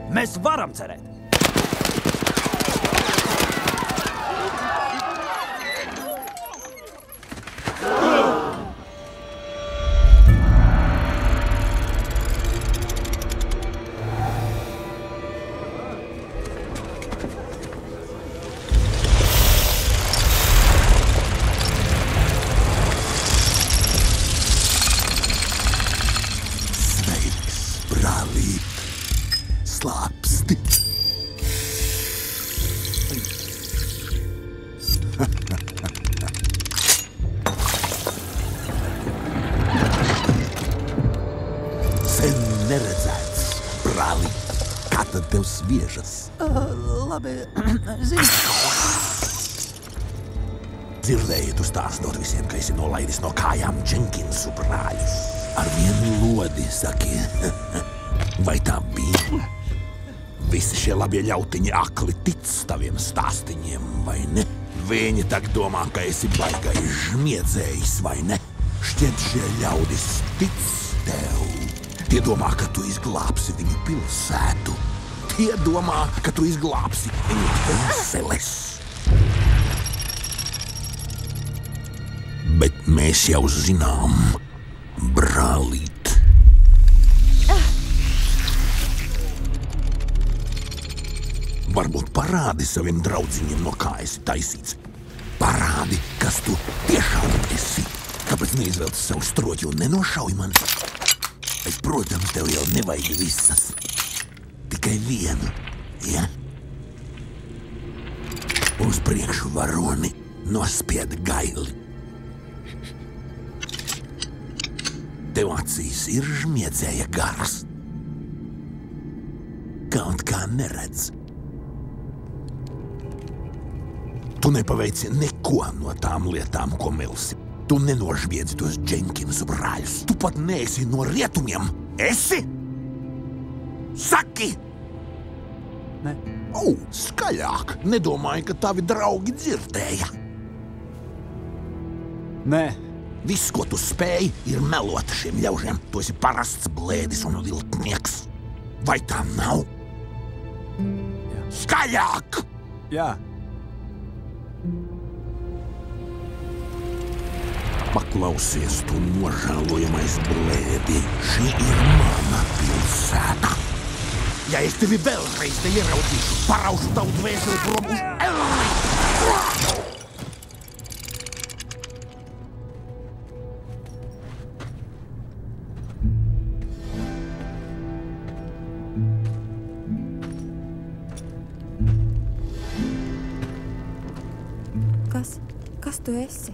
Mēs varam cerēt. Slāpsti. Sen neredzēts, brāli. Kā tad tev sviežas? Labi, zini. Dzirdēju, tu stāstot visiem, ka esi nolaidis no kājām Jenkinsu brāļus. Ar vienu lodi, saki. Vai tā bija? Visi šie labie ļautiņi akli tic taviem stāstiņiem, vai ne? Viņi tak domā, ka esi baigais žmiedzējs, vai ne? Šķiet, šie ļaudis tic tev. Tie domā, ka tu izglābsi viņu pilsētu. Tie domā, ka tu izglābsi viņu dvēseles. Bet mēs jau zinām, brālīt. Varbūt parādi saviem draudziņiem, no kā esi taisīts. Parādi, kas tu tiešām esi. Kāpēc neizvelc savu stroķi un nenošauj mani? Es, protams, tev jau nevajag visas. Tikai vienu, ja? Uz priekšu, varoni, nospied gaili. Tev acīs ir žmiedzēja gars. Kaut kā neredz. Tu nepaveici neko no tām lietām, ko melsi. Tu nenožviedzi tos Jenkinsu brāļus. Tu pat neesi no rietumiem. Esi? Saki! Ne. Skaļāk. Nedomāju, ka tavi draugi dzirdēja. Nē. Viss, ko tu spēj, ir melot šiem ļaužiem. Tu esi parasts blēdis un viltnieks. Vai tā nav? Jā. Skaļāk! Jā. Paklausies, tu nožēlojamais blēdi. Šī ir mana pilsēta. Ja es tevi vēlreiz te ieraudzīšu, paraušu tavu dvēseli prom uz elli! Kas tu esi?